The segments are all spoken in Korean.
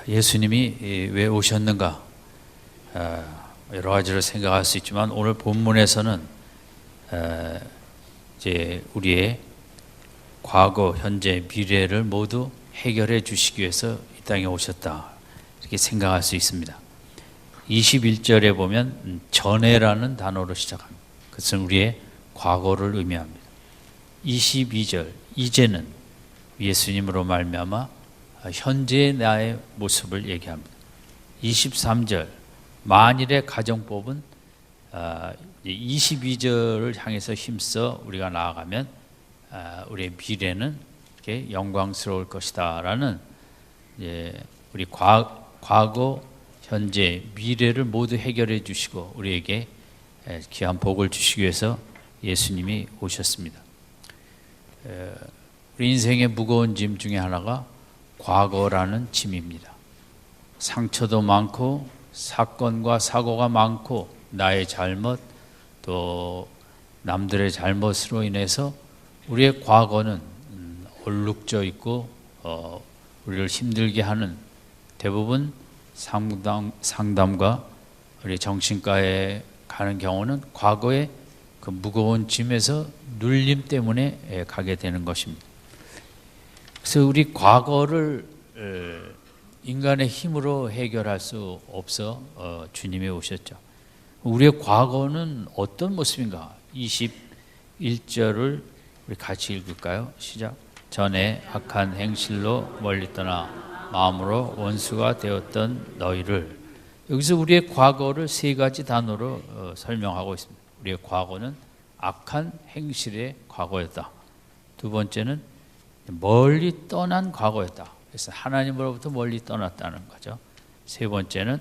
예수님이 왜 오셨는가? 여러 가지로 생각할 수 있지만 오늘 본문에서는 이제 우리의 과거, 현재, 미래를 모두 해결해 주시기 위해서 이 땅에 오셨다, 이렇게 생각할 수 있습니다. 21절에 보면 전에라는 단어로 시작합니다. 그것은 우리의 과거를 의미합니다. 22절, 이제는 예수님으로 말미암아 현재의 나의 모습을 얘기합니다. 23절, 만일의 가정법은 22절을 향해서 힘써 우리가 나아가면 우리의 미래는 이렇게 영광스러울 것이다 라는, 우리 과거, 현재, 미래를 모두 해결해 주시고 우리에게 귀한 복을 주시기 위해서 예수님이 오셨습니다. 우리 인생의 무거운 짐 중에 하나가 과거라는 짐입니다. 상처도 많고 사건과 사고가 많고 나의 잘못, 또 남들의 잘못으로 인해서 우리의 과거는 얼룩져 있고 우리를 힘들게 하는, 대부분 상담과 우리 정신과에 가는 경우는 과거의 그 무거운 짐에서 눌림 때문에 가게 되는 것입니다. 그래서 우리 과거를 인간의 힘으로 해결할 수 없어 주님이 오셨죠. 우리의 과거는 어떤 모습인가? 21절을 우리 같이 읽을까요? 시작. 전에 악한 행실로 멀리 떠나 마음으로 원수가 되었던 너희를. 여기서 우리의 과거를 세 가지 단어로 설명하고 있습니다. 우리의 과거는 악한 행실의 과거였다. 두 번째는 멀리 떠난 과거였다. 그래서 하나님으로부터 멀리 떠났다는 거죠. 세 번째는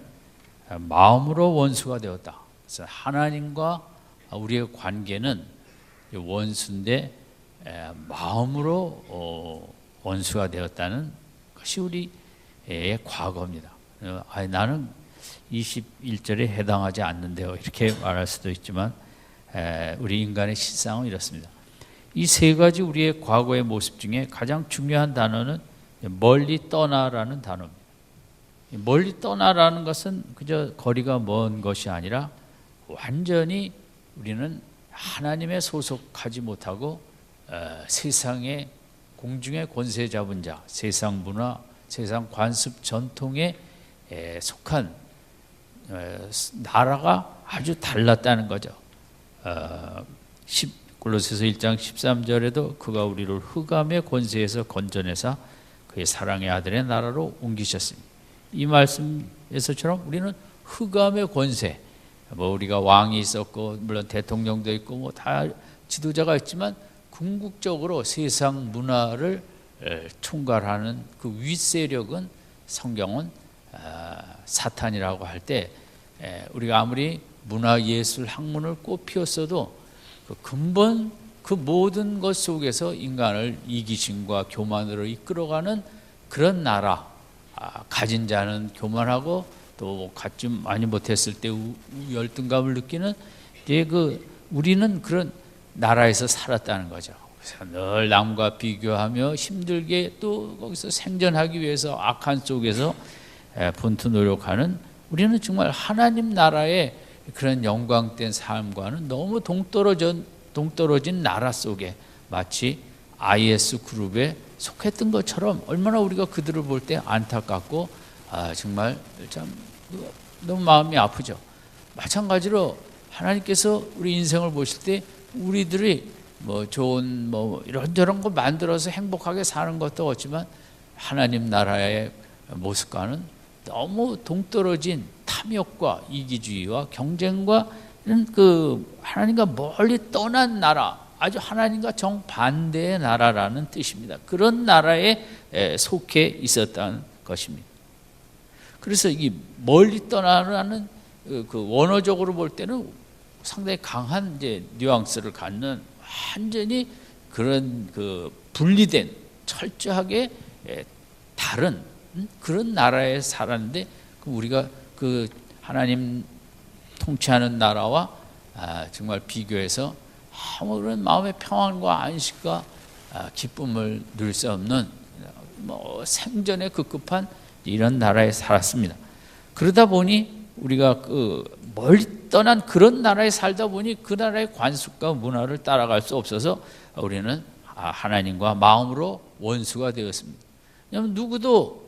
마음으로 원수가 되었다. 그래서 하나님과 우리의 관계는 원수인데 마음으로 원수가 되었다는 것이 우리의 과거입니다. 나는 21절에 해당하지 않는데요, 이렇게 말할 수도 있지만 우리 인간의 실상은 이렇습니다. 이 세 가지 우리의 과거의 모습 중에 가장 중요한 단어는 멀리 떠나라는 단어입니다. 멀리 떠나라는 것은 그저 거리가 먼 것이 아니라 완전히 우리는 하나님에 소속하지 못하고 세상의 공중의 권세 잡은 자, 세상 문화, 세상 관습 전통에 속한 나라가 아주 달랐다는 거죠. 골로새서 1장 13절에도 그가 우리를 흑암의 권세에서 건져내사 그의 사랑의 아들의 나라로 옮기셨습니다. 이 말씀에서처럼 우리는 흑암의 권세, 우리가 왕이 있었고 물론 대통령도 있고 다 지도자가 있지만 궁극적으로 세상 문화를 총괄하는 그 윗세력은 성경은 사탄이라고 할 때, 우리가 아무리 문화예술 학문을 꽃피웠어도 그 근본, 그 모든 것 속에서 인간을 이기심과 교만으로 이끌어가는 그런 나라, 가진 자는 교만하고 또 갖지 많이 못했을 때 열등감을 느끼는, 우리는 그런 나라에서 살았다는 거죠. 그래서 늘 남과 비교하며 힘들게 또 거기서 생존하기 위해서 악한 속에서 분투 노력하는, 우리는 정말 하나님 나라의 그런 영광된 삶과는 너무 동떨어진 나라 속에 마치 IS 그룹에 속했던 것처럼 얼마나 우리가 그들을 볼 때 안타깝고 정말 참 너무 마음이 아프죠. 마찬가지로 하나님께서 우리 인생을 보실 때 우리들이 좋은 이런저런 거 만들어서 행복하게 사는 것도 없지만 하나님 나라의 모습과는 너무 동떨어진 탐욕과 이기주의와 경쟁과 이런 그 하나님과 멀리 떠난 나라, 아주 하나님과 정반대의 나라라는 뜻입니다. 그런 나라에 속해 있었다는 것입니다. 그래서 이 멀리 떠나라는 그 원어적으로 볼 때는 상당히 강한 뉘앙스를 갖는, 완전히 그런 그 분리된 철저하게 다른 그런 나라에 살았는데, 우리가 그 하나님 통치하는 나라와 정말 비교해서 아무런 마음의 평안과 안식과 기쁨을 누릴 수 없는 생전에 급급한 이런 나라에 살았습니다. 그러다 보니 우리가 그 멀리 떠난 그런 나라에 살다 보니 그 나라의 관습과 문화를 따라갈 수 없어서 우리는 하나님과 마음으로 원수가 되었습니다. 왜냐하면 누구도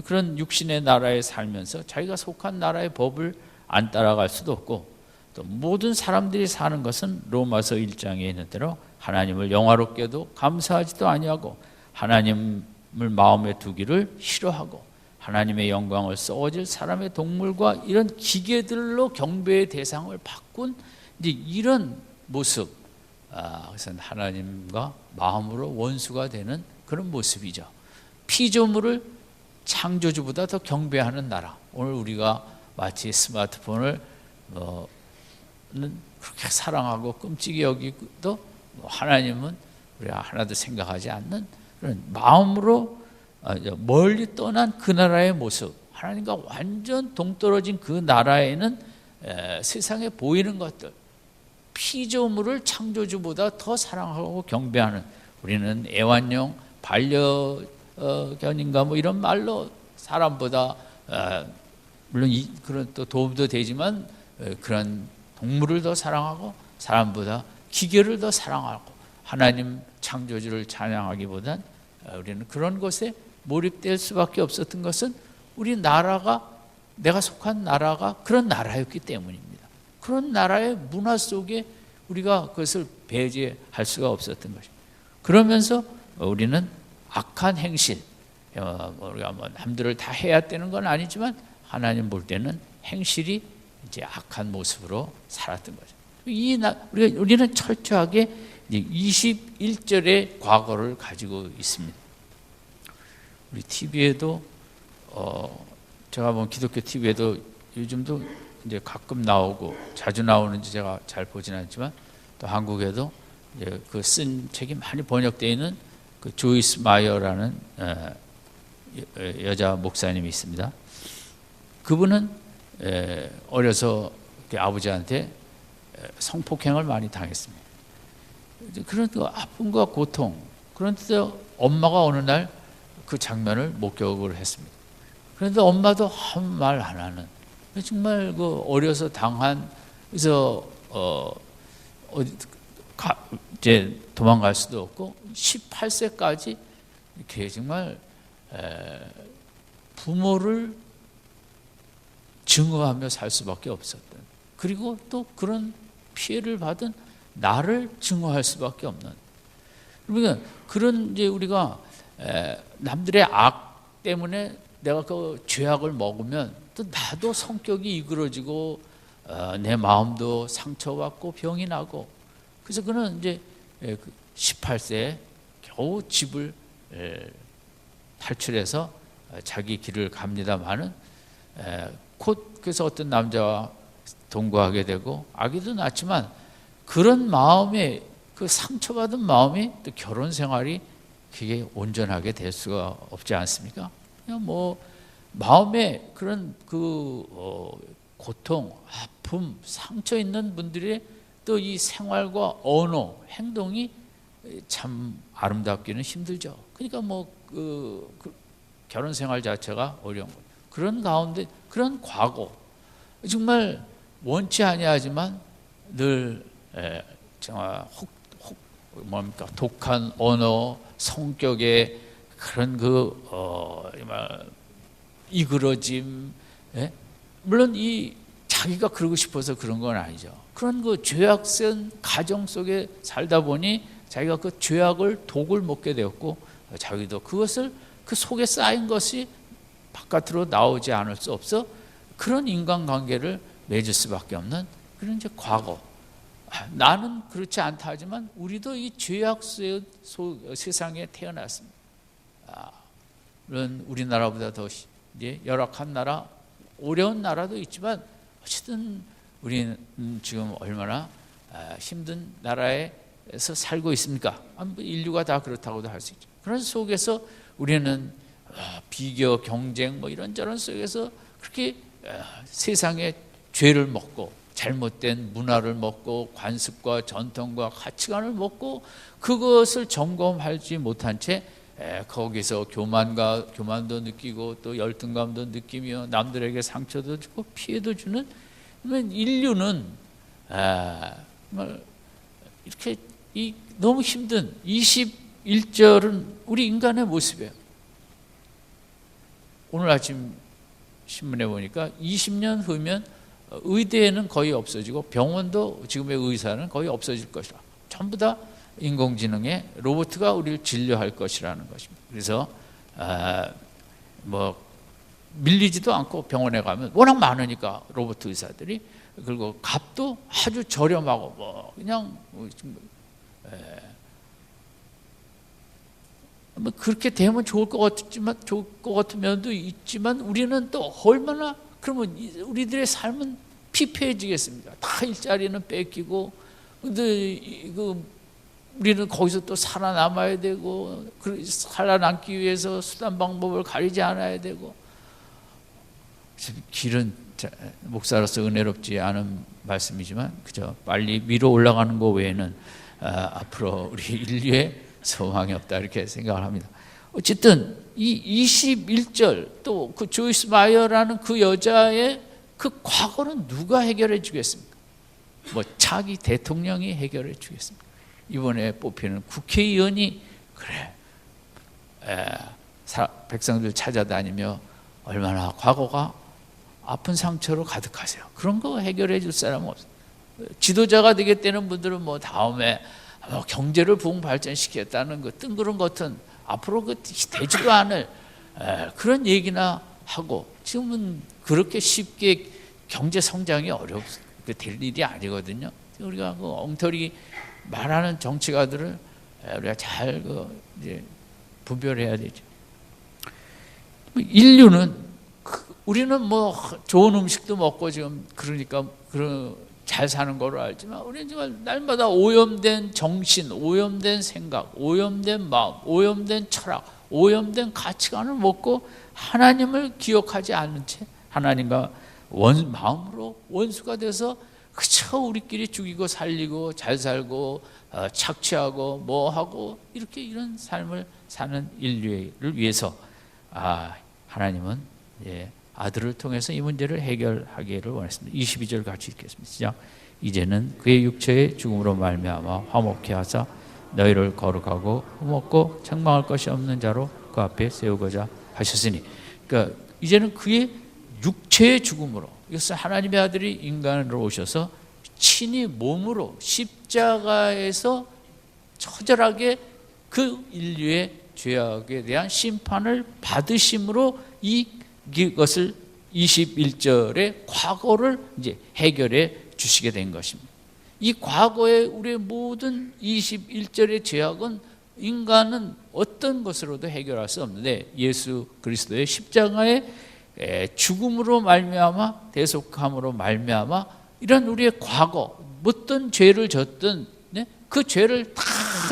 그런 육신의 나라에 살면서 자기가 속한 나라의 법을 안 따라갈 수도 없고, 또 모든 사람들이 사는 것은 로마서 1장에 있는 대로 하나님을 영화롭게도 감사하지도 아니하고 하나님을 마음에 두기를 싫어하고 하나님의 영광을 썩어질 사람의 동물과 이런 기계들로 경배의 대상을 바꾼 이제 이런 모습, 그것은 하나님과 마음으로 원수가 되는 그런 모습이죠. 피조물을 창조주보다 더 경배하는 나라. 오늘 우리가 마치 스마트폰을 그렇게 사랑하고 끔찍이 여기도 하나님은 우리가 하나도 생각하지 않는 그런 마음으로 멀리 떠난 그 나라의 모습, 하나님과 완전 동떨어진 그 나라에는 세상에 보이는 것들, 피조물을 창조주보다 더 사랑하고 경배하는, 우리는 애완용 반려견인가 뭐 이런 말로 사람보다 물론 그런 또 도움도 되지만 그런 동물을 더 사랑하고 사람보다 기계를 더 사랑하고 하나님 창조주를 찬양하기보단 우리는 그런 것에 몰입될 수밖에 없었던 것은 우리 나라가, 내가 속한 나라가 그런 나라였기 때문입니다. 그런 나라의 문화 속에 우리가 그것을 배제할 수가 없었던 것입니다. 그러면서 우리는 악한 행실, 우리가 뭐 남들을 다 해야 되는 건 아니지만 하나님 볼 때는 행실이 이제 악한 모습으로 살았던 거죠. 우리는 철저하게 21절의 과거를 가지고 있습니다. 우리 TV에도 제가 본 기독교 TV에도 요즘도 이제 가끔 나오고 자주 나오는지 제가 잘 보진 않지만 또 한국에도 이제 그 쓴 책이 많이 번역되어 있는 그 조이스 마이어라는 여자 목사님이 있습니다. 그분은 어려서 아버지한테 성폭행을 많이 당했습니다. 그런 그 아픔과 고통, 그런데 엄마가 어느 날 그 장면을 목격을 했습니다. 그런데 엄마도 아무 말 안 하는, 정말 그 어려서 당한, 그래서 이제 도망갈 수도 없고 18세까지 이렇게 정말 부모를 증오하며 살 수밖에 없었던, 그리고 또 그런 피해를 받은 나를 증오할 수밖에 없는, 그러니까 그런 이제 우리가 남들의 악 때문에 내가 그 죄악을 먹으면 또 나도 성격이 이그러지고 내 마음도 상처받고 병이 나고, 그래서 그는 이제 18세에 겨우 집을 탈출해서 자기 길을 갑니다마는 곧 그래서 어떤 남자와 동거하게 되고 아기도 낳지만 그런 마음에, 그 상처받은 마음이 또 결혼 생활이 그게 온전하게 될 수가 없지 않습니까? 그냥 뭐 마음에 그런 그 고통, 아픔, 상처 있는 분들의 또 이 생활과 언어, 행동이 참 아름답기는 힘들죠. 그러니까 뭐 그 결혼 생활 자체가 어려운 거예요. 그런 가운데 그런 과거, 정말 원치 아니하지만 늘 정말 뭡니까, 독한 언어, 성격의 그런 이그러짐, 물론 이 자기가 그러고 싶어서 그런 건 아니죠. 그런 그 죄악된 가정 속에 살다 보니 자기가 그 죄악을 독을 먹게 되었고, 자기도 그것을 그 속에 쌓인 것이 바깥으로 나오지 않을 수 없어 그런 인간관계를 맺을 수밖에 없는 그런 이제 과거. 나는 그렇지 않다 하지만 우리도 이 죄악 세상에 태어났습니다. 물론 우리나라보다 더 열악한 나라, 어려운 나라도 있지만 어쨌든 우리는 지금 얼마나 힘든 나라에서 살고 있습니까? 인류가 다 그렇다고도 할 수 있죠. 그런 속에서 우리는 비교, 경쟁 뭐 이런저런 속에서 그렇게 세상의 죄를 먹고 잘못된 문화를 먹고 관습과 전통과 가치관을 먹고 그것을 점검하지 못한 채 거기서 교만도 느끼고 또 열등감도 느끼며 남들에게 상처도 주고 피해도 주는 인류는 정말 이렇게 너무 힘든 21절은 우리 인간의 모습이에요. 오늘 아침 신문에 보니까 20년 후면 의대는 거의 없어지고 병원도 지금의 의사는 거의 없어질 것이다. 전부 다 인공지능의 로봇가 우리를 진료할 것이라는 것입니다. 그래서 뭐 밀리지도 않고 병원에 가면 워낙 많으니까 로봇 의사들이, 그리고 값도 아주 저렴하고 뭐 그냥 뭐 그렇게 되면 좋을 것 같은 면도 있지만 우리는 또 얼마나 그러면 우리들의 삶은 피폐해지겠습니까? 다 일자리는 뺏기고, 근데 우리는 거기서 또 살아남아야 되고, 살아남기 위해서 수단 방법을 가리지 않아야 되고. 길은 목사로서 은혜롭지 않은 말씀이지만 그저 빨리 위로 올라가는 것 외에는 앞으로 우리 인류의 소망이 없다, 이렇게 생각을 합니다. 어쨌든 이 21절 또 그 조이스 마이어라는 그 여자의 그 과거는 누가 해결해 주겠습니까? 뭐 차기 대통령이 해결해 주겠습니까? 이번에 뽑히는 국회의원이 그래 백성들 찾아다니며 얼마나 과거가 아픈 상처로 가득하세요. 그런 거 해결해 줄 사람은 없어요. 지도자가 되겠다는 분들은 뭐 다음에 경제를 부흥 발전시키겠다는 그 뜬구름 같은 앞으로 그 되지도 않을 그런 얘기나 하고, 지금은 그렇게 쉽게 경제 성장이 될 일이 아니거든요. 우리가 그 엉터리 말하는 정치가들을 우리가 잘 이제 분별해야 되죠. 인류는 우리는 뭐 좋은 음식도 먹고 지금 그러니까 잘 사는 거로 알지만, 우리는 정말 날마다 오염된 정신, 오염된 생각, 오염된 마음, 오염된 철학, 오염된 가치관을 먹고 하나님을 기억하지 않는 채 하나님과 마음으로 원수가 돼서 그저 우리끼리 죽이고 살리고 잘 살고 착취하고 뭐하고 이런 삶을 사는 인류를 위해서 하나님은 아들을 통해서 이 문제를 해결하기를 원했습니다. 22절 같이 읽겠습니다. 시작. 이제는 그의 육체의 죽음으로 말미암아 화목케 하사 너희를 거룩하고 흠없고 책망할 것이 없는 자로 그 앞에 세우고자 하셨으니, 그러니까 이제는 그의 육체의 죽음으로, 이것은 하나님의 아들이 인간으로 오셔서 친히 몸으로 십자가에서 처절하게 그 인류의 죄악에 대한 심판을 받으심으로 이것을 21절의 과거를 이제 해결해 주시게 된 것입니다. 이 과거의 우리의 모든 21절의 죄악은 인간은 어떤 것으로도 해결할 수 없는데 예수 그리스도의 십자가의 죽음으로 말미암아 대속함으로 말미암아 이런 우리의 과거 어떤 죄를 졌든 그 죄를 다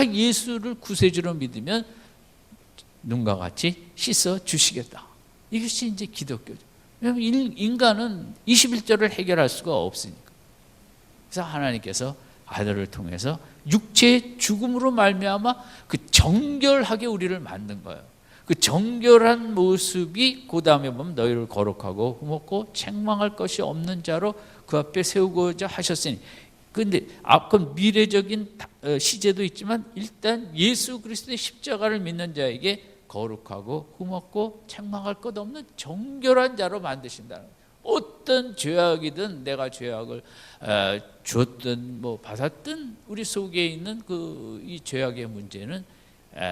예수를 구세주로 믿으면 눈과 같이 씻어 주시겠다. 이것이 이제 기독교죠. 왜냐하면 인간은 21절을 해결할 수가 없으니까. 그래서 하나님께서 아들을 통해서 육체의 죽음으로 말미암아 그 정결하게 우리를 만든 거예요. 그 정결한 모습이 그 다음에 보면 너희를 거룩하고 흠없고 책망할 것이 없는 자로 그 앞에 세우고자 하셨으니. 그런데 그건 미래적인 시제도 있지만 일단 예수 그리스도의 십자가를 믿는 자에게 거룩하고 흠없고 책망할 것 없는 정결한 자로 만드신다는 거예요. 어떤 죄악이든 내가 죄악을 줬든 뭐 받았든 우리 속에 있는 이 죄악의 문제는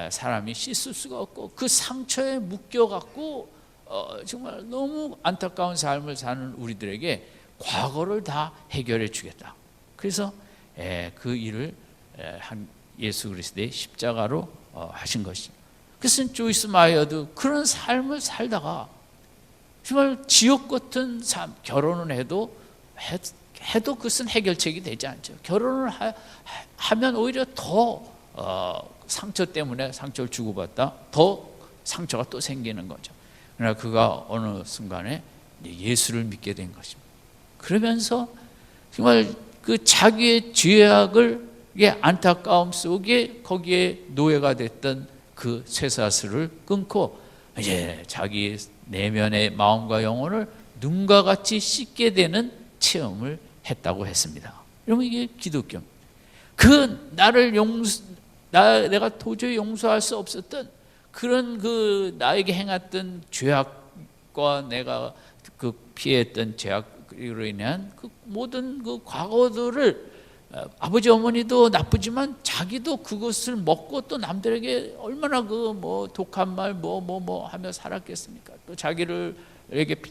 사람이 씻을 수가 없고 그 상처에 묶여갖고 정말 너무 안타까운 삶을 사는 우리들에게 과거를 다 해결해 주겠다. 그래서 그 일을 예수 그리스도의 십자가로 하신 것입니다. 그래서 조이스 마이어도 그런 삶을 살다가 정말 지옥 같은 삶, 결혼을 해도 그것은 해결책이 되지 않죠. 결혼을 하면 오히려 더 상처 때문에 상처를 주고받다 더 상처가 또 생기는 거죠. 그러나 그가 어느 순간에 예수를 믿게 된 것입니다. 그러면서 정말 그 자기의 죄악을 안타까움 속에 거기에 노예가 됐던 그 쇠사슬을 끊고 이제 자기 내면의 마음과 영혼을 눈과 같이 씻게 되는 체험을 했다고 했습니다. 여러분, 이게 기독교. 그 내가 도저히 용서할 수 없었던 그런 그 나에게 행했던 죄악과 내가 그 피했던 죄악으로 인한 그 모든 그 과거들을 아버지 어머니도 나쁘지만 자기도 그것을 먹고 또 남들에게 얼마나 그 뭐 독한 말 뭐 하며 살았겠습니까? 또 자기를에게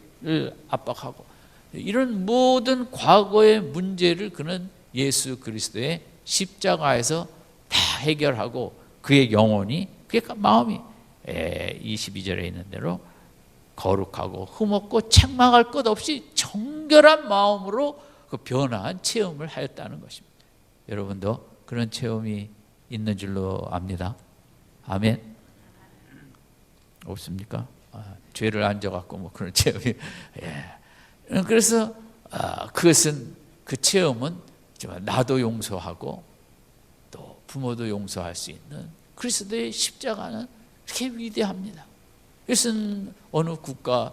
압박하고 이런 모든 과거의 문제를 그는 예수 그리스도의 십자가에서 다 해결하고 그의 영혼이 그의 마음이 22절에 있는 대로 거룩하고 흠없고 책망할 것 없이 정결한 마음으로 그 변화한 체험을 하였다는 것입니다. 여러분도 그런 체험이 있는 줄로 압니다. 아멘. 없습니까? 죄를 안 져갖고 뭐 그런 체험이. 그래서 그것은 그 체험은 나도 용서하고 또 부모도 용서할 수 있는 그리스도의 십자가는 그렇게 위대합니다. 이것은 어느 국가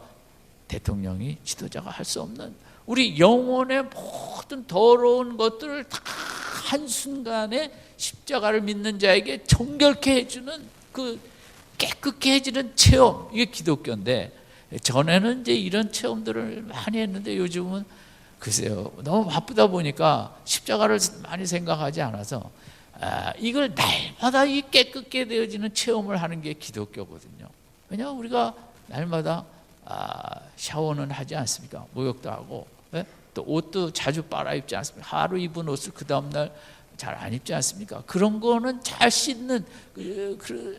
대통령이 지도자가 할 수 없는 우리 영혼의 모든 더러운 것들을 다 한순간에 십자가를 믿는 자에게 정결케 해주는 그 깨끗게 해주는 체험, 이게 기독교인데 전에는 이제 이런 체험들을 많이 했는데 요즘은 글쎄요, 너무 바쁘다 보니까 십자가를 많이 생각하지 않아서 이걸 날마다 이 깨끗게 되어지는 체험을 하는 게 기독교거든요. 왜냐하면 우리가 날마다 샤워는 하지 않습니까? 목욕도 하고 또 옷도 자주 빨아 입지 않습니까? 하루 입은 옷을 그 다음날 잘 안 입지 않습니까? 그런 거는 잘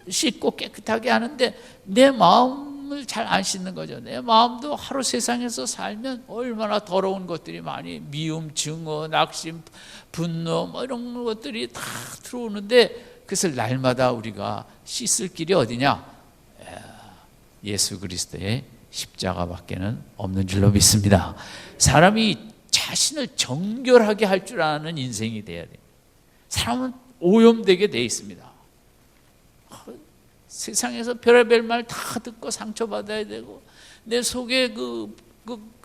씻고 깨끗하게 하는데 내 마음을 잘 안 씻는 거죠. 내 마음도 하루 세상에서 살면 얼마나 더러운 것들이 많이 미움, 증오, 낙심, 분노 뭐 이런 것들이 다 들어오는데 그것을 날마다 우리가 씻을 길이 어디냐? 예수 그리스도의 십자가밖에는 없는 줄로 믿습니다. 사람이 자신을 정결하게 할 줄 아는 인생이 돼야 돼요. 사람은 오염되게 돼 있습니다. 세상에서 별의별 말 다 듣고 상처받아야 되고 내 속에 그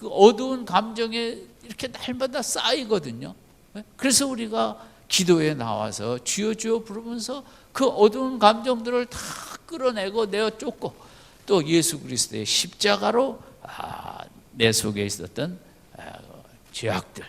어두운 감정에 이렇게 날마다 쌓이거든요. 그래서 우리가 기도에 나와서 주여 주여 부르면서 그 어두운 감정들을 다 끌어내고 내어 쫓고 또 예수 그리스도의 십자가로 내 속에 있었던 죄악들,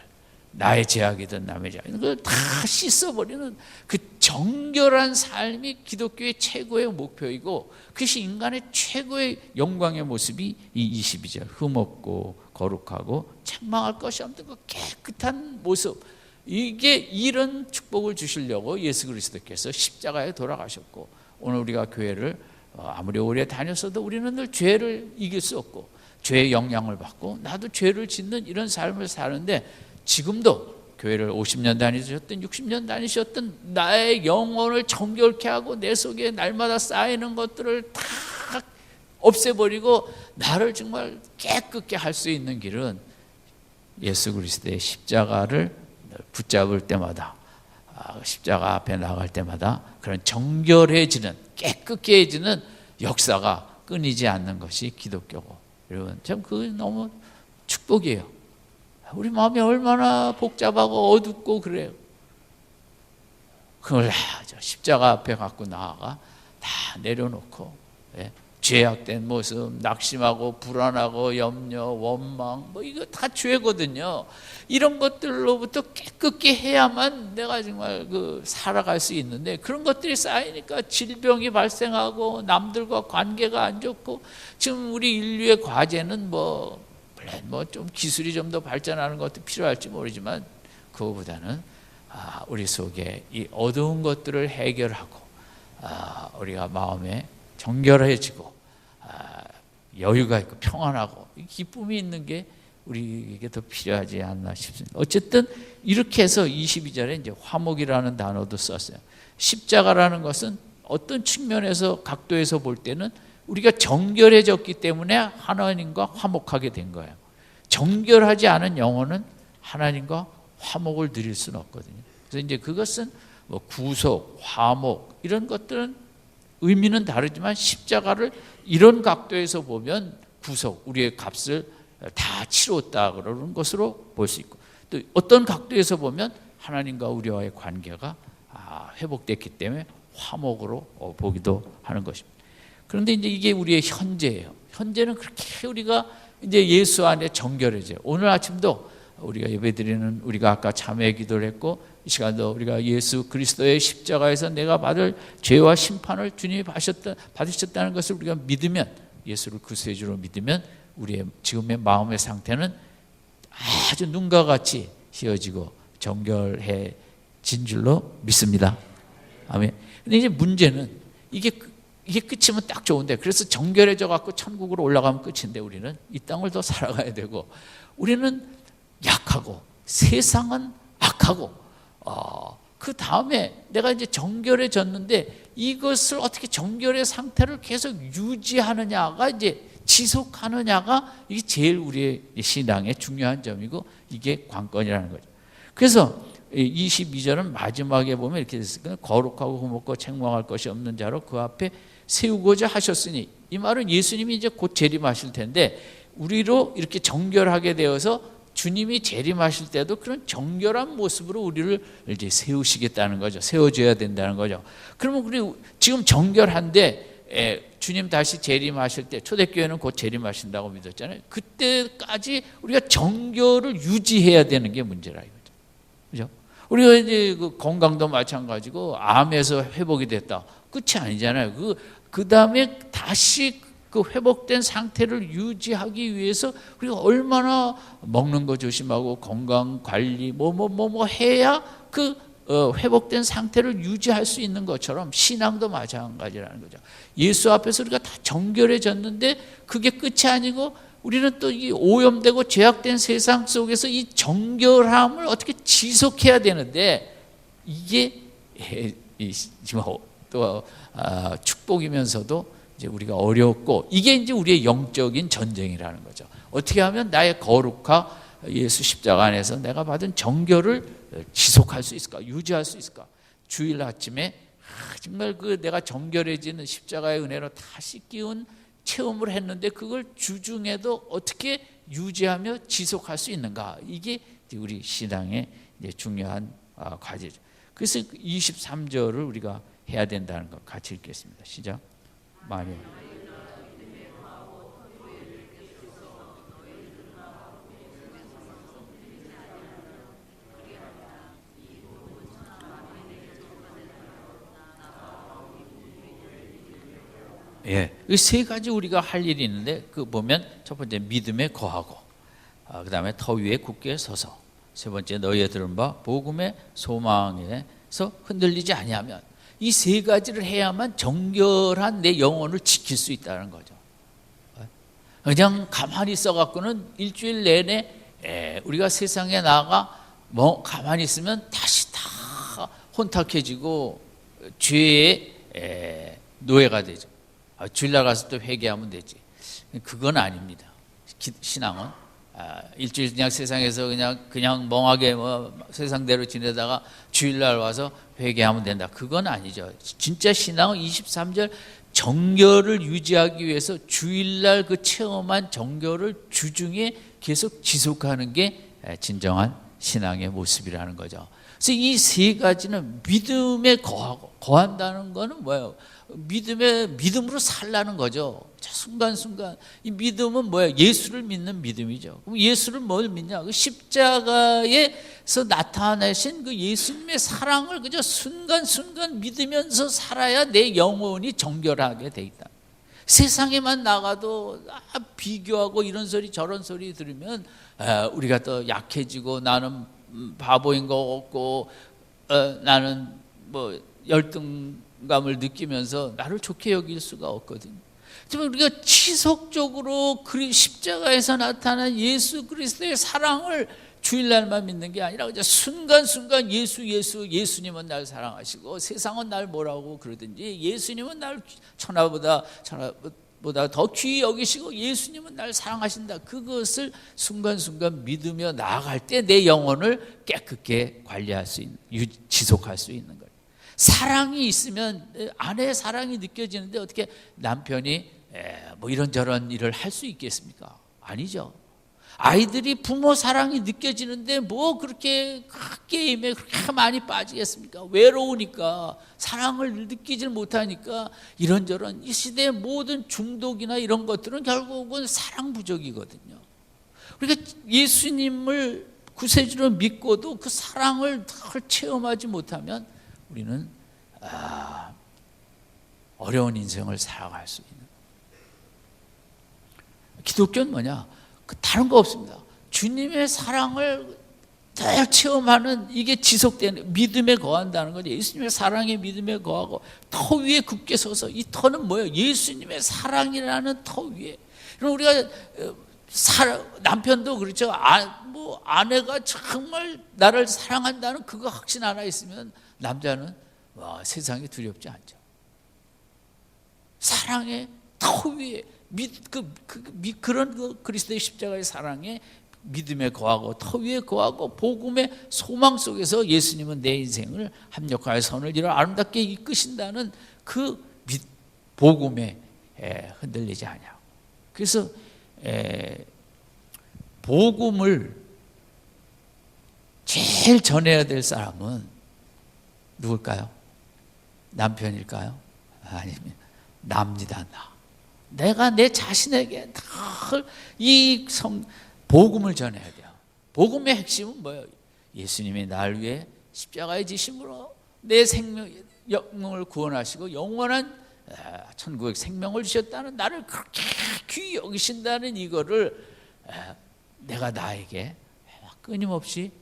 나의 죄악이든 남의 죄악, 그걸 다 씻어버리는 그 정결한 삶이 기독교의 최고의 목표이고 그것이 인간의 최고의 영광의 모습이 이 22절 흠없고 거룩하고 책망할 것이 없는 그 깨끗한 모습, 이게 이런 축복을 주시려고 예수 그리스도께서 십자가에 돌아가셨고 오늘 우리가 교회를 아무리 오래 다녔어도 우리는 늘 죄를 이길 수 없고 죄의 영향을 받고 나도 죄를 짓는 이런 삶을 사는데 지금도 교회를 50년 다니셨든 60년 다니셨든 나의 영혼을 정결케 하고 내 속에 날마다 쌓이는 것들을 다 없애버리고 나를 정말 깨끗게 할 수 있는 길은 예수 그리스도의 십자가를 붙잡을 때마다 십자가 앞에 나갈 때마다 그런 정결해지는 깨끗게 해지는 역사가 끊이지 않는 것이 기독교고 여러분 참 그게 너무 축복이에요. 우리 마음이 얼마나 복잡하고 어둡고 그래요. 그걸 십자가 앞에 갖고 나아가 다 내려놓고 죄악된 모습, 낙심하고 불안하고 염려, 원망 뭐 이거 다 죄거든요. 이런 것들로부터 깨끗게 해야만 내가 정말 살아갈 수 있는데 그런 것들이 쌓이니까 질병이 발생하고 남들과 관계가 안 좋고 지금 우리 인류의 과제는 뭐 좀 기술이 좀 더 발전하는 것도 필요할지 모르지만 그거보다는 우리 속에 이 어두운 것들을 해결하고 우리가 마음에 정결해지고 여유가 있고 평안하고 기쁨이 있는 게 우리에게 더 필요하지 않나 싶습니다. 어쨌든 이렇게 해서 22절에 이제 화목이라는 단어도 썼어요. 십자가라는 것은 어떤 측면에서 각도에서 볼 때는 우리가 정결해졌기 때문에 하나님과 화목하게 된 거예요. 정결하지 않은 영혼은 하나님과 화목을 누릴 수는 없거든요. 그래서 이제 그것은 뭐 구속, 화목 이런 것들은 의미는 다르지만 십자가를 이런 각도에서 보면 구속, 우리의 값을 다 치렀다 그러는 것으로 볼 수 있고, 또 어떤 각도에서 보면 하나님과 우리와의 관계가 회복됐기 때문에 화목으로 보기도 하는 것입니다. 그런데 이제 이게 우리의 현재예요. 현재는 그렇게 우리가 이제 예수 안에 정결해져요. 오늘 아침도 우리가 예배드리는, 우리가 아까 참회 기도를 했고, 이 시간도 우리가 예수 그리스도의 십자가에서 내가 받을 죄와 심판을 주님이 받으셨다는 것을 우리가 믿으면, 예수를 구세주로 믿으면 우리의 지금의 마음의 상태는 아주 눈과 같이 휘어지고 정결해진 줄로 믿습니다. 아멘. 근데 이제 문제는 이게 끝이면 딱 좋은데, 그래서 정결해져 갖고 천국으로 올라가면 끝인데, 우리는 이 땅을 더 살아가야 되고, 우리는 약하고 세상은 악하고, 그 다음에 내가 이제 정결해졌는데 이것을 어떻게 정결의 상태를 계속 유지하느냐가, 이제 지속하느냐가 이게 제일 우리의 신앙의 중요한 점이고, 이게 관건이라는 거죠. 그래서 22절은 마지막에 보면 이렇게 됐어요. 거룩하고 흠없고 책망할 것이 없는 자로 그 앞에 세우고자 하셨으니, 이 말은 예수님이 이제 곧 재림하실 텐데, 우리로 이렇게 정결하게 되어서 주님이 재림하실 때도 그런 정결한 모습으로 우리를 이제 세우시겠다는 거죠. 세워줘야 된다는 거죠. 그러면 우리 지금 정결한데 주님 다시 재림하실 때, 초대교회는 곧 재림하신다고 믿었잖아요. 그때까지 우리가 정결을 유지해야 되는 게 문제라 이거죠. 그죠? 우리가 이제 그 건강도 마찬가지고, 암에서 회복이 됐다, 끝이 아니잖아요. 그 다음에 다시 그 회복된 상태를 유지하기 위해서 우리가 얼마나 먹는 거 조심하고 건강 관리 뭐 해야 그 회복된 상태를 유지할 수 있는 것처럼, 신앙도 마찬가지라는 거죠. 예수 앞에서 우리가 다 정결해졌는데 그게 끝이 아니고, 우리는 또 이 오염되고 죄악된 세상 속에서 이 정결함을 어떻게 지속해야 되는데, 이게 지금 또 축복이면서도 이제 우리가 어렵고, 이게 이제 우리의 영적인 전쟁이라는 거죠. 어떻게 하면 나의 거룩과 예수 십자가 안에서 내가 받은 정결을 지속할 수 있을까, 유지할 수 있을까. 주일 아침에 정말 내가 정결해지는 십자가의 은혜로 다시 끼운 체험을 했는데, 그걸 주중에도 어떻게 유지하며 지속할 수 있는가, 이게 우리 신앙의 이제 중요한 과제죠. 그래서 23절을 우리가 해야 된다는 것 같이 읽겠습니다. 시작. 말이요. 예, 이 세 가지 우리가 할 일이 있는데, 그 보면 첫 번째 믿음에 거하고, 그 다음에 터 위에 굳게 서서, 세 번째 너희의 들은 바 복음의 소망에서 흔들리지 아니하면, 이 세 가지를 해야만 정결한 내 영혼을 지킬 수 있다는 거죠. 그냥 가만히 있어갖고는 일주일 내내 우리가 세상에 나가 가만히 있으면 다시 다 혼탁해지고 죄의 노예가 되죠. 주일날 가서 또 회개하면 되지. 그건 아닙니다. 신앙은 일주일 그냥 세상에서 그냥 멍하게 세상대로 지내다가 주일날 와서 회개하면 된다, 그건 아니죠. 진짜 신앙은 23절 정결을 유지하기 위해서 주일날 그 체험한 정결을 주중에 계속 지속하는 게 진정한 신앙의 모습이라는 거죠. 그래서 이 세 가지는 믿음에 거한다는 거는 뭐예요? 믿음으로 살라는 거죠. 순간순간. 이 믿음은 뭐예요? 예수를 믿는 믿음이죠. 그럼 예수를 뭘 믿냐? 그 십자가에서 나타내신 그 예수님의 사랑을 그저 순간순간 믿으면서 살아야 내 영혼이 정결하게 돼 있다. 세상에만 나가도 비교하고 이런 소리 저런 소리 들으면 우리가 또 약해지고, 나는 바보인 거 없고, 나는 뭐 열등감을 느끼면서 나를 좋게 여길 수가 없거든요. 하지만 우리가 지속적으로 십자가에서 나타난 예수 그리스도의 사랑을 주일날만 믿는 게 아니라 그냥 순간순간 예수님은 날 사랑하시고, 세상은 날 뭐라고 그러든지 예수님은 날 천하보다 더 귀히 여기시고 예수님은 날 사랑하신다, 그것을 순간순간 믿으며 나아갈 때 내 영혼을 깨끗게 관리할 수 있는, 지속할 수 있는 거예요. 사랑이 있으면 아내의 사랑이 느껴지는데 어떻게 남편이 뭐 이런저런 일을 할 수 있겠습니까? 아니죠. 아이들이 부모 사랑이 느껴지는데 뭐 그렇게 게임에 그렇게 많이 빠지겠습니까? 외로우니까, 사랑을 느끼질 못하니까. 이런저런 이 시대의 모든 중독이나 이런 것들은 결국은 사랑 부족이거든요. 그러니까 예수님을 구세주로 믿고도 그 사랑을 덜 체험하지 못하면 우리는 어려운 인생을 살아갈 수 있는. 기독교는 뭐냐? 다른 거 없습니다. 주님의 사랑을 잘 체험하는, 이게 지속되는 믿음에 거한다는 거죠. 예수님의 사랑에 믿음에 거하고 터 위에 굳게 서서, 이 터는 뭐예요? 예수님의 사랑이라는 터 위에. 그럼 우리가 남편도 그렇죠. 뭐 아내가 정말 나를 사랑한다는 그거 확신 하나 있으면 남자는 세상이 두렵지 않죠. 사랑의 터 위에 그런 그리스도의 십자가의 사랑에 믿음에 거하고 터 위에 거하고 복음의 소망 속에서 예수님은 내 인생을 합력하여 선을 이루어 아름답게 이끄신다는 그 복음에 흔들리지 않냐고. 그래서 복음을 제일 전해야 될 사람은 누굴까요? 남편일까요? 아니면 납니다. 내가 내 자신에게 이 복음을 전해야 돼요. 복음의 핵심은 뭐예요? 예수님이 날 위해 십자가에 지심으로 내 생명을 구원하시고 영원한 천국의 생명을 주셨다는, 나를 그렇게 귀히 여기신다는 이거를 내가 나에게 끊임없이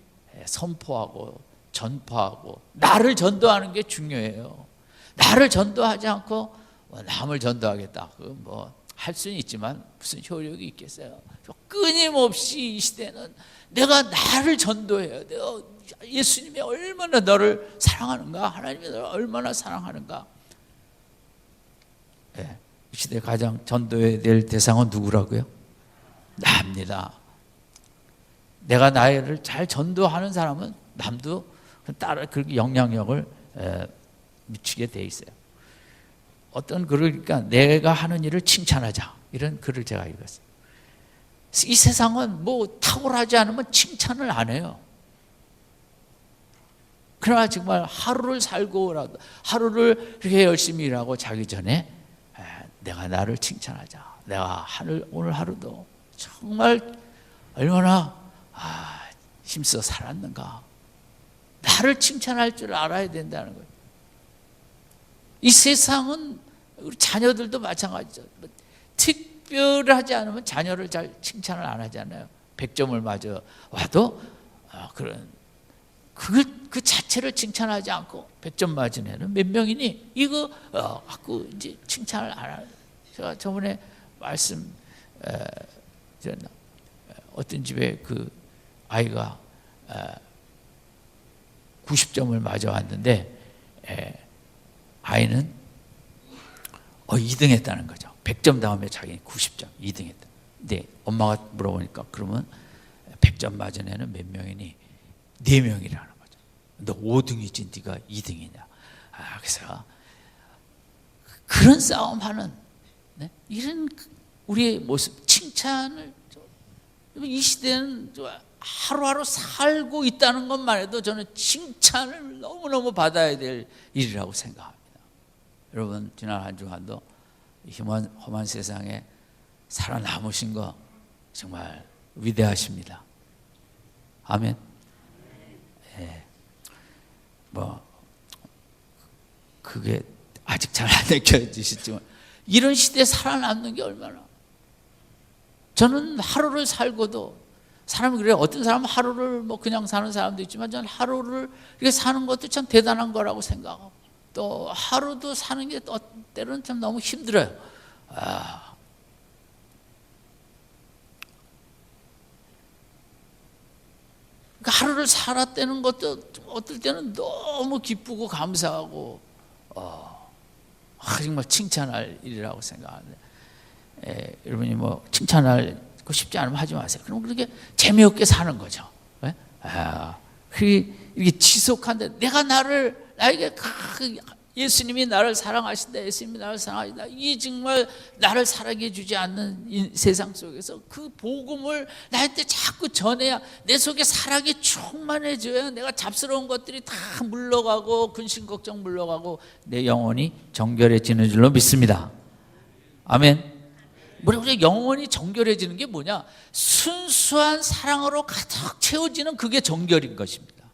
선포하고 전파하고, 나를 전도하는 게 중요해요. 나를 전도하지 않고 남을 전도하겠다, 뭐 할 수는 있지만 무슨 효력이 있겠어요? 끊임없이 이 시대는 내가 나를 전도해야 돼요. 예수님이 얼마나 너를 사랑하는가, 하나님이 너를 얼마나 사랑하는가. 이 시대 가장 전도해야 될 대상은 누구라고요? 나입니다. 내가 나를 잘 전도하는 사람은 남도 따라 그렇게 영향력을 미치게 돼 있어요. 어떤 글을, 그러니까 내가 하는 일을 칭찬하자, 이런 글을 제가 읽었어요. 이 세상은 뭐 탁월하지 않으면 칭찬을 안 해요. 그러나 정말 하루를 살고라도, 하루를 그렇게 열심히 일하고 자기 전에 내가 나를 칭찬하자. 내가 오늘 하루도 정말 얼마나 힘써 살았는가. 나를 칭찬할 줄 알아야 된다는 거예요. 이 세상은 우리 자녀들도 마찬가지죠. 특별하지 않으면 자녀를 잘 칭찬을 안 하잖아요. 100점을 맞아 와도 그런 그 자체를 칭찬하지 않고 100점 맞은 애는 몇 명이니? 이거 갖고 이제 칭찬을 안 하는. 제가 저번에 어떤 집에 그 아이가 90점을 맞아 왔는데 아이는 2등 했다는 거죠. 100점 다음에 자기는 90점, 2등 했다. 근데 엄마가 물어보니까 그러면 100점 맞은 애는 몇 명이니? 4명이라는 거죠. 너 5등이지 네가 2등이냐. 그래서 그런 싸움하는 이런 우리의 모습, 칭찬을, 이 시대는 하루하루 살고 있다는 것만 해도 저는 칭찬을 너무너무 받아야 될 일이라고 생각합니다. 여러분, 지난 한 주간도 험한 세상에 살아남으신 거 정말 위대하십니다. 아멘. 뭐 그게 아직 잘 안 느껴지시지만 이런 시대에 살아남는 게 얼마나. 저는 하루를 살고도, 사람이 그래요. 어떤 사람은 하루를 뭐 그냥 사는 사람도 있지만 저는 하루를 이렇게 사는 것도 참 대단한 거라고 생각하고, 또 하루도 사는 게 때로는 참 너무 힘들어요. 그러니까 하루를 살았다는 것도 어떨 때는 너무 기쁘고 감사하고 정말 칭찬할 일이라고 생각하는데, 여러분이 뭐 칭찬할 거 쉽지 않으면 하지 마세요. 그럼 그렇게 재미없게 사는 거죠. 이게 지속한데, 내가 나를 나에게 예수님이 나를 사랑하신다, 예수님이 나를 사랑하신다, 이 정말 나를 사랑해 주지 않는 세상 속에서 그 복음을 나한테 자꾸 전해야, 내 속에 사랑이 충만해져야 내가 잡스러운 것들이 다 물러가고 근심 걱정 물러가고 내 영혼이 정결해지는 줄로 믿습니다. 아멘. 우리 영혼이 정결해지는 게 뭐냐? 순수한 사랑으로 가득 채워지는 그게 정결인 것입니다.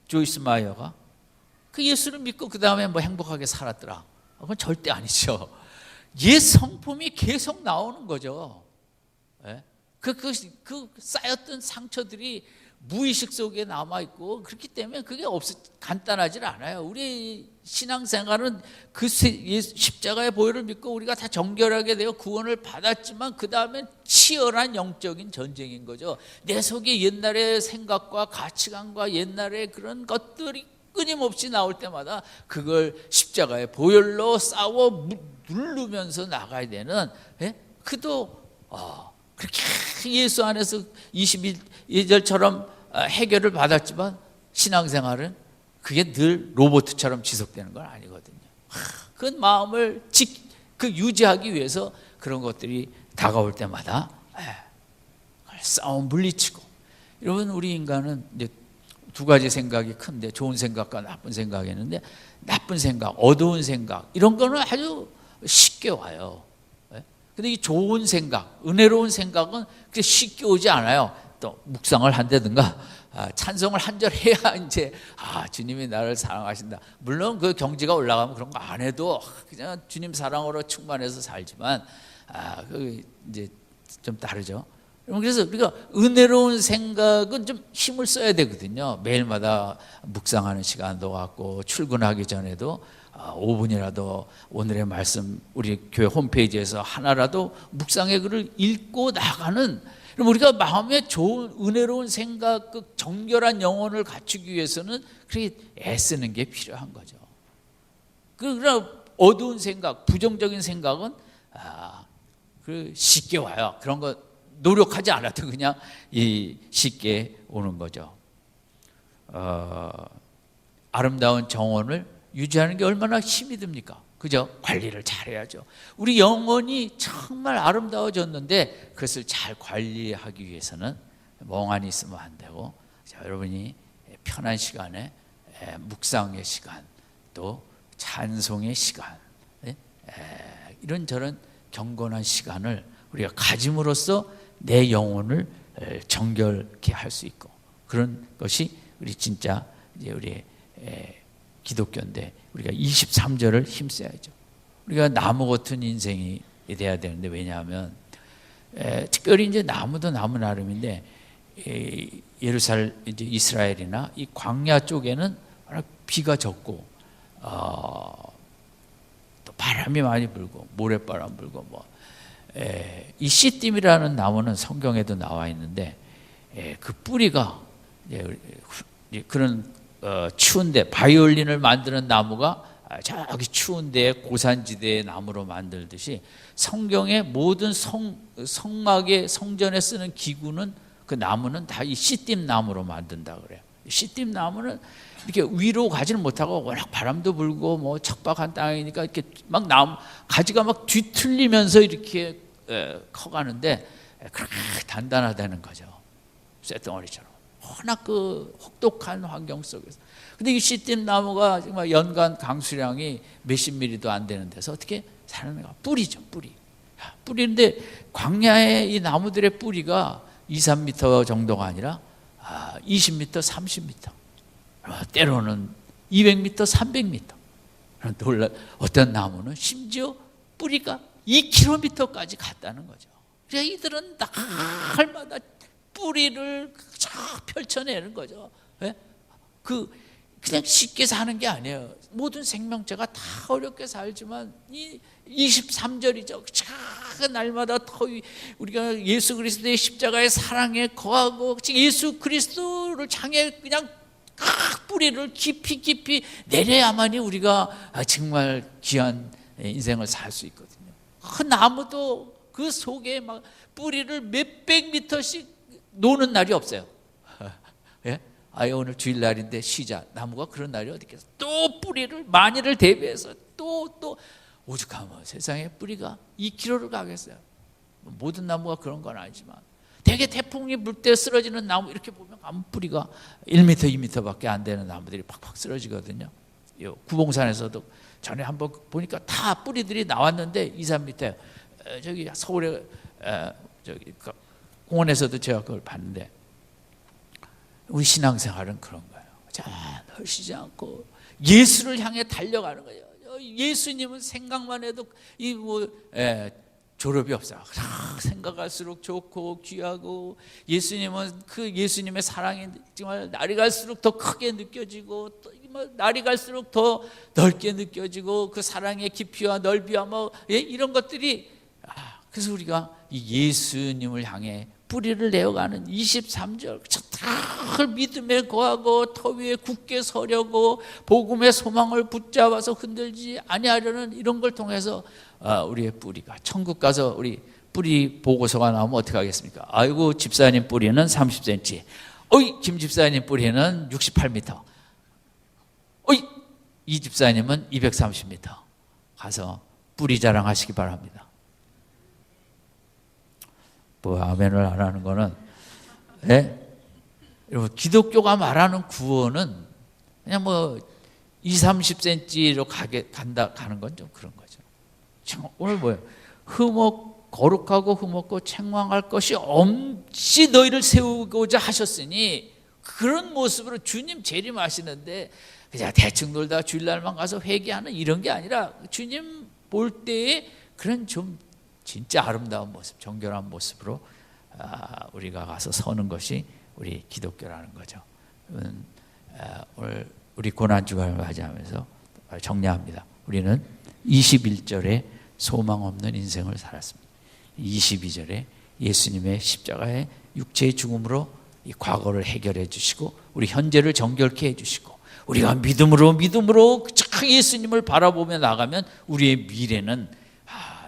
조이스 마이어가 그 예수를 믿고 그 다음에 뭐 행복하게 살았더라, 그건 절대 아니죠. 옛 성품이 계속 나오는 거죠. 그 쌓였던 상처들이 무의식 속에 남아있고, 그렇기 때문에 그게 간단하지 않아요. 우리 신앙생활은 그 십자가의 보혈을 믿고 우리가 다 정결하게 되어 구원을 받았지만 그 다음엔 치열한 영적인 전쟁인 거죠. 내 속에 옛날의 생각과 가치관과 옛날의 그런 것들이 끊임없이 나올 때마다 그걸 십자가의 보혈로 싸워 누르면서 나가야 되는, 그도 그렇게 예수 안에서 21절처럼 해결을 받았지만 신앙생활은 그게 늘 로봇처럼 지속되는 건 아니거든요. 그 마음을 유지하기 위해서 그런 것들이 다가올 때마다 싸움 물리치고. 여러분, 우리 인간은 이제 두 가지 생각이 큰데, 좋은 생각과 나쁜 생각이 있는데, 나쁜 생각, 어두운 생각, 이런 거는 아주 쉽게 와요. 근데 이 좋은 생각, 은혜로운 생각은 그렇게 쉽게 오지 않아요. 또 묵상을 한다든가 찬송을 한 절 해야 이제 주님이 나를 사랑하신다. 물론 그 경지가 올라가면 그런 거 안 해도 그냥 주님 사랑으로 충만해서 살지만 그 이제 좀 다르죠. 그래서 우리가 은혜로운 생각은 좀 힘을 써야 되거든요. 매일마다 묵상하는 시간도 갖고, 출근하기 전에도 5분이라도 오늘의 말씀 우리 교회 홈페이지에서 하나라도 묵상의 글을 읽고 나가는, 그럼 우리가 마음에 좋은 은혜로운 생각, 그 정결한 영혼을 갖추기 위해서는 그렇게 애쓰는 게 필요한 거죠. 그러나 어두운 생각, 부정적인 생각은 쉽게 와요. 그런 거 노력하지 않아도 그냥 쉽게 오는 거죠. 아름다운 정원을 유지하는 게 얼마나 힘이 듭니까? 그죠? 관리를 잘해야죠. 우리 영혼이 정말 아름다워졌는데 그것을 잘 관리하기 위해서는 멍하니 있으면 안 되고, 여러분이 편한 시간에 묵상의 시간, 또 찬송의 시간, 이런저런 경건한 시간을 우리가 가짐으로써 내 영혼을 정결케 할 수 있고, 그런 것이 우리 진짜 이제 우리 기독교인데 우리가 23절을 힘써야죠. 우리가 나무 같은 인생이 돼야 되는데, 왜냐하면 특별히 이제 나무도 나무 나름인데, 예루살렘 이제 이스라엘이나 이 광야 쪽에는 비가 적고 또 바람이 많이 불고 모래바람 불고 이 시딤이라는 나무는 성경에도 나와 있는데, 그 뿌리가 그런 추운데 바이올린을 만드는 나무가 저기 추운데 고산지대의 나무로 만들듯이, 성경의 모든 성막의 성전에 쓰는 기구는, 그 나무는 다 이 시딤 나무로 만든다 그래요. 시딤 나무는 이렇게 위로 가지는 못하고 워낙 바람도 불고 뭐 척박한 땅이니까 이렇게 막 가지가 막 뒤틀리면서 이렇게 커가는데 그렇게 단단하다는 거죠. 쇳덩어리처럼. 워낙 그 혹독한 환경 속에서. 근데 이 시딤 나무가 정말 연간 강수량이 몇십 밀리도 안 되는 데서 어떻게 사는가? 뿌리죠, 뿌리. 뿌리인데 광야의 이 나무들의 뿌리가 2, 3m 정도가 아니라 20m, 30m, 때로는 200m, 300m. 놀라, 어떤 나무는 심지어 뿌리가 2km까지 갔다는 거죠. 그러니까 이들은 날마다 뿌리를 쫙 펼쳐내는 거죠. 그냥 쉽게 사는 게 아니에요. 모든 생명체가 다 어렵게 살지만 이 23절이죠. 작은 날마다 더 우리가 예수 그리스도의 십자가의 사랑에 거하고 예수 그리스도를 향해 그냥 뿌리를 깊이 내려야만이 우리가 정말 귀한 인생을 살 수 있거든요. 그 나무도 그 속에 막 뿌리를 몇백 미터씩 노는 날이 없어요. 예? 아예 오늘 주일날인데 쉬자. 나무가 그런 날이 어디 있겠어. 또 뿌리를 만일을 대비해서 또 오죽하면 세상에 뿌리가 2km를 가겠어요. 모든 나무가 그런 건 아니지만 대개 태풍이 불 때 쓰러지는 나무 이렇게 보면 아무 뿌리가 1m, 2m밖에 안 되는 나무들이 팍팍 쓰러지거든요. 구봉산에서도 전에 한번 보니까 다 뿌리들이 나왔는데 2, 3m 저기 서울에 저기 공원에서도 제가 그걸 봤는데 우리 신앙생활은 그런 거예요. 자, 널쉬지 않고 예수를 향해 달려가는 거예요. 예수님은 생각만 해도 졸업이 없어요. 생각할수록 좋고 귀하고 예수님은 그 예수님의 사랑이 정말 날이 갈수록 더 크게 느껴지고 날이 갈수록 더 넓게 느껴지고 그 사랑의 깊이와 넓이와 이런 것들이 그래서 우리가 이 예수님을 향해 뿌리를 내어가는 23절 다 믿음에 거하고 터 위에 굳게 서려고 복음의 소망을 붙잡아서 흔들지 아니하려는 이런 걸 통해서 우리의 뿌리가 천국 가서 우리 뿌리 보고서가 나오면 어떻게 하겠습니까? 아이고 집사님 뿌리는 30cm, 어이 김 집사님 뿌리는 68m, 어이 이 집사님은 230m 가서 뿌리 자랑하시기 바랍니다. 아멘을 안 하는 거는 여러분 기독교가 말하는 구원은 그냥 2, 30cm로 가는 건 좀 그런 거죠. 오늘 뭐예요? 거룩하고 흠없고 책망할 것이 없이 너희를 세우고자 하셨으니 그런 모습으로 주님 재림하시는데 그냥 대충 놀다 주일날만 가서 회개하는 이런 게 아니라 주님 볼 때에 그런 좀 진짜 아름다운 모습, 정결한 모습으로 우리가 가서 서는 것이 우리 기독교라는 거죠. 오늘 우리 고난주간을 맞이하면서 정리합니다. 우리는 21절에 소망 없는 인생을 살았습니다. 22절에 예수님의 십자가의 육체의 죽음으로 이 과거를 해결해 주시고 우리 현재를 정결케 해 주시고 우리가 믿음으로 예수님을 바라보며 나가면 우리의 미래는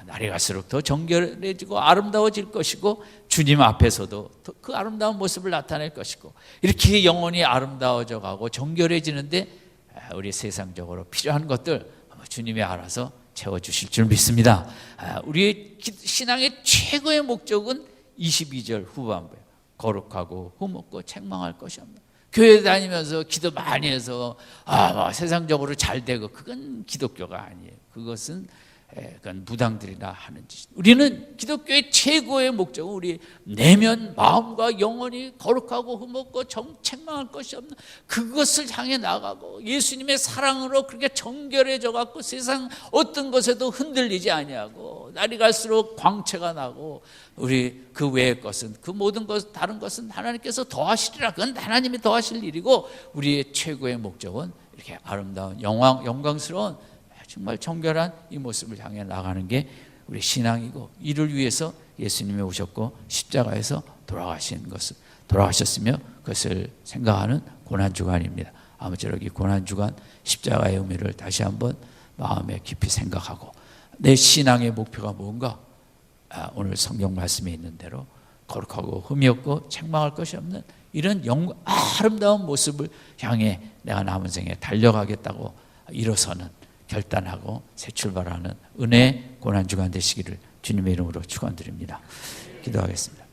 날이 갈수록 더 정결해지고 아름다워질 것이고 주님 앞에서도 그 아름다운 모습을 나타낼 것이고 이렇게 영혼이 아름다워져 가고 정결해지는데 우리 세상적으로 필요한 것들 주님이 알아서 채워주실 줄 믿습니다. 우리의 신앙의 최고의 목적은 22절 후반부에 거룩하고 흠없고 책망할 것이 없는 교회 다니면서 기도 많이 해서 세상적으로 잘 되고 그건 기독교가 아니에요. 그건 무당들이나 하는 짓. 우리는 기독교의 최고의 목적은 우리 내면 마음과 영혼이 거룩하고 흠없고 책망할 것이 없는 그것을 향해 나가고 예수님의 사랑으로 그렇게 정결해져 갖고 세상 어떤 것에도 흔들리지 아니하고 날이 갈수록 광채가 나고 우리 그 외의 것은 그 모든 것 다른 것은 하나님께서 더하시리라. 그건 하나님이 더하실 일이고 우리의 최고의 목적은 이렇게 아름다운 영광스러운 정말 정결한 이 모습을 향해 나가는 게 우리 신앙이고 이를 위해서 예수님이 오셨고 십자가에서 돌아가셨으며 그것을 생각하는 고난주간입니다. 아무쪼록 이 고난주간 십자가의 의미를 다시 한번 마음에 깊이 생각하고 내 신앙의 목표가 뭔가 오늘 성경 말씀에 있는 대로 거룩하고 흠이 없고 책망할 것이 없는 이런 아름다운 모습을 향해 내가 남은 생에 달려가겠다고 일어서는 결단하고 새 출발하는 은혜의 고난주간 되시기를 주님의 이름으로 축원드립니다. 기도하겠습니다.